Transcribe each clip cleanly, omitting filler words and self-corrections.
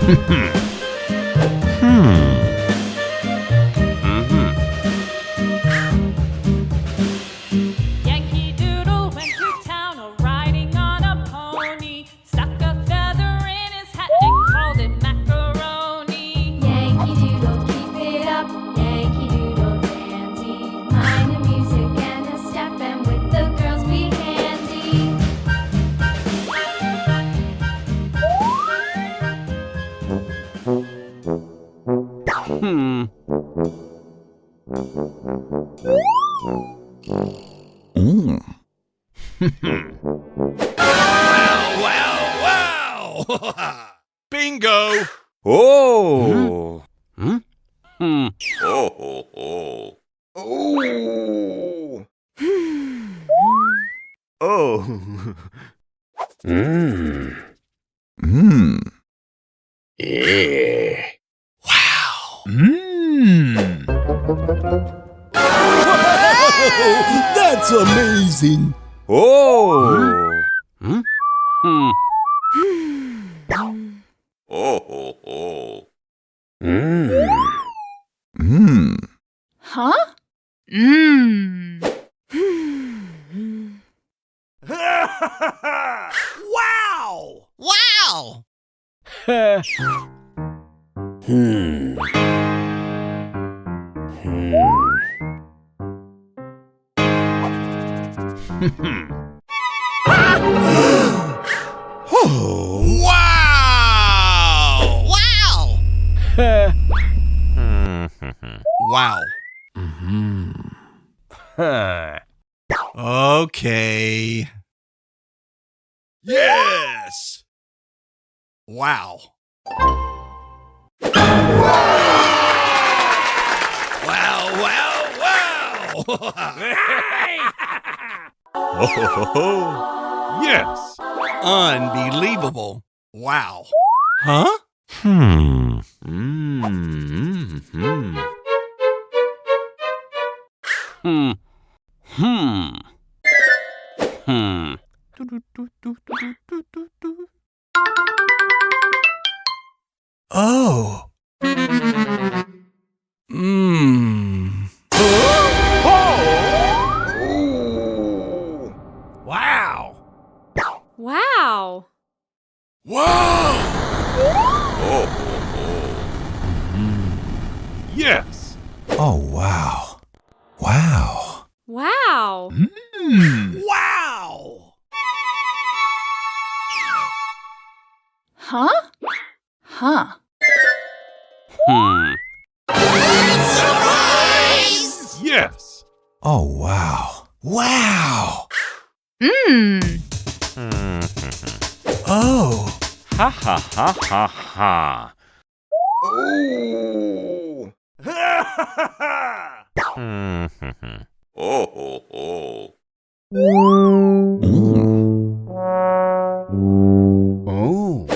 Yankee Doodle went to town riding on a pony. Stuck a feather in his hat and called it macaroni. Yankee Doodle, keep it up. Yankee Doodle dandy. Mind the music and the step, and with the girls be handy. Wow! Bingo! Oh! Oh! Oh! Yeah! Wow! That's amazing! Oh! Huh? Wow! Wow! Wow! Wow! Wow. Okay. Yes! Wow. Wow! Yes! Unbelievable. Wow. Huh? Oh. Wow. Wow! Whoa! Yes. Oh, wow. Wow. Wow! Wow. Huh? Huh. Yes. Oh, wow. Wow. Oh. Ha ha ha ha ha. Oh! Oh. Huh? Oh.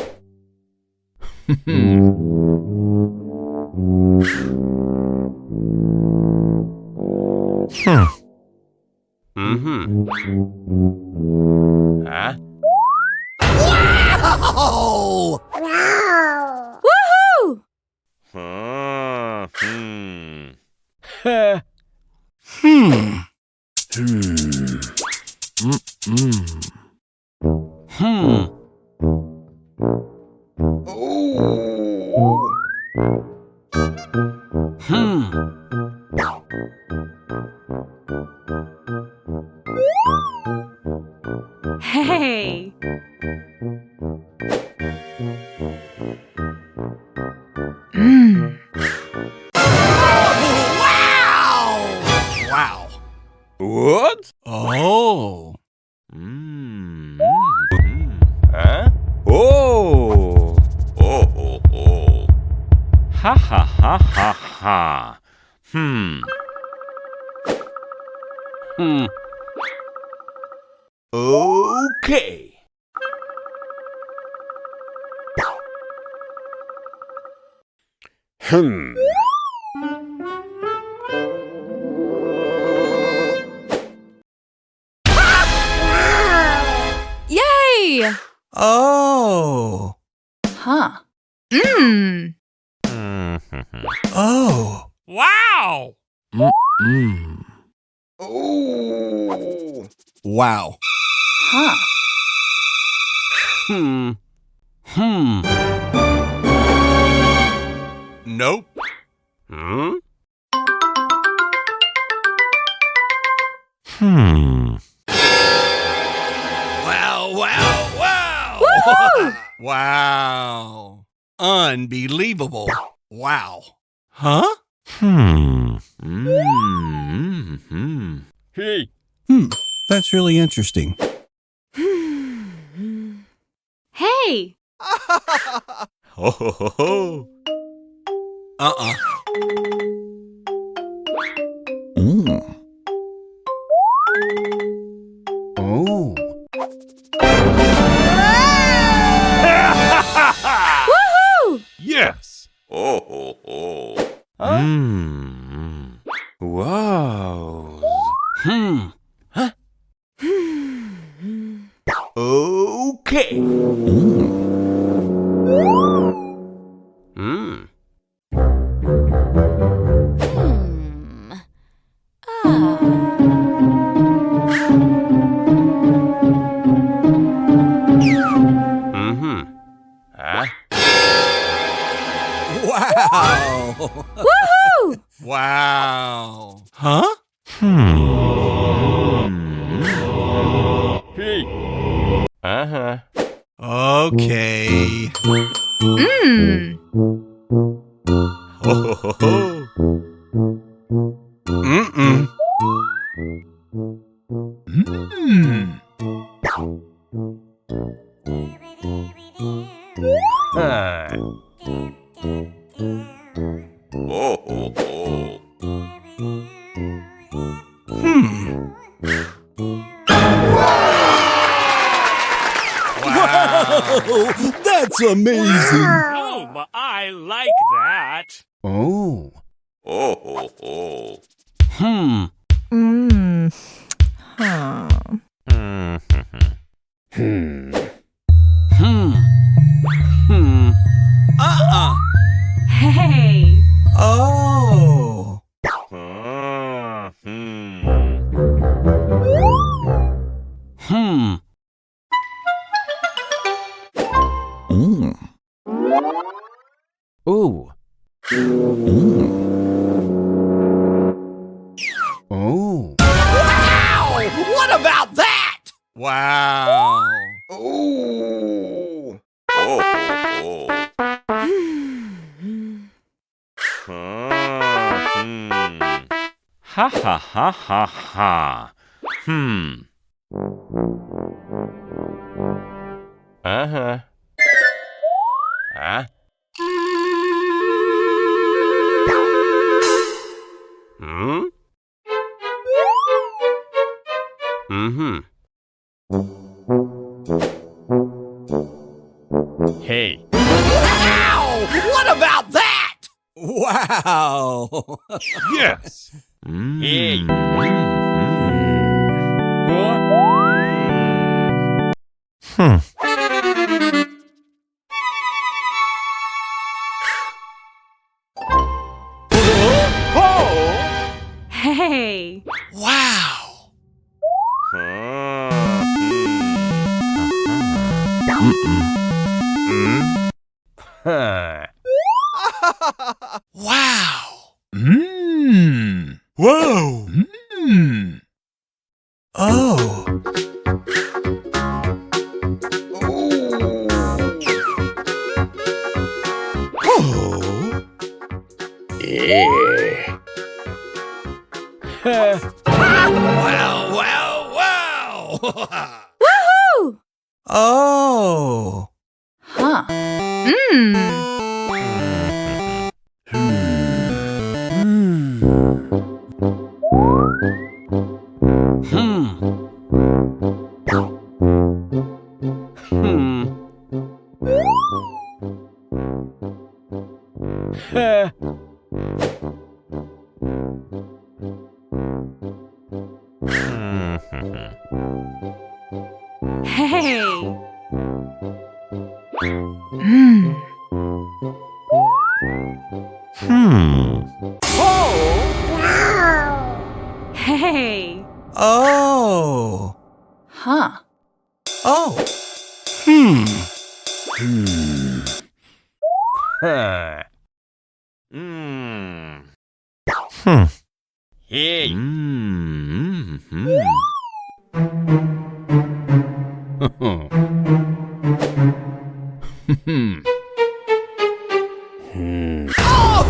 Woohoo! Hey! Wow. What? Oh. Huh? Oh! Ha ha ha ha ha. Okay. Yay! Oh. Huh. Oh. Wow! Oh. Wow. Huh. Nope. Wow, wow, wow! Wow. Unbelievable. Wow. Huh? Hey. That's really interesting. Hey! Ho ho ho ho. Uh-uh. Oh. Woohoo! Yes. Oh ho ho. Wow. Okay. Huh? Wow. Woohoo! Wow. Huh? Hey. Uh-huh. Okay. Mmm. Ho ho ho ho. Mm-mm. Huh. Oh ho ho. Oh, that's amazing. Oh, but I like that. Oh. Oh ho ho. Mm. Huh. Uh-uh. Hey! Oh. Ooh. Oh. What about that? Wow. Oh. Oh ho ho. Ha ha ha ha ha. Uh-huh. Huh? Hey. What about that? Wow. Yes. Hey. Hey! Wow. Huh. Wow. Whoa. Oh. Oh. Yeah. Wow, wow, wow. Woohoo! Oh. Huh. Mmm. Hey! Mmm. Hey! Oh. Huh. Oh. Huh. Hmm. Hmm. Hey.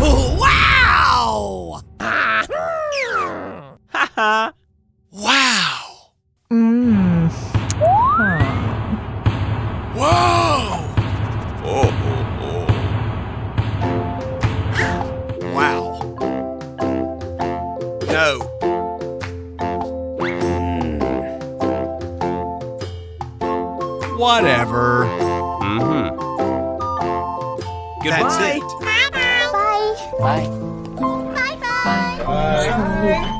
Oh, wow! Wow! Hmm. Whoa! Wow. No. Whatever. That's it. Bye. Bye. Bye. Bye.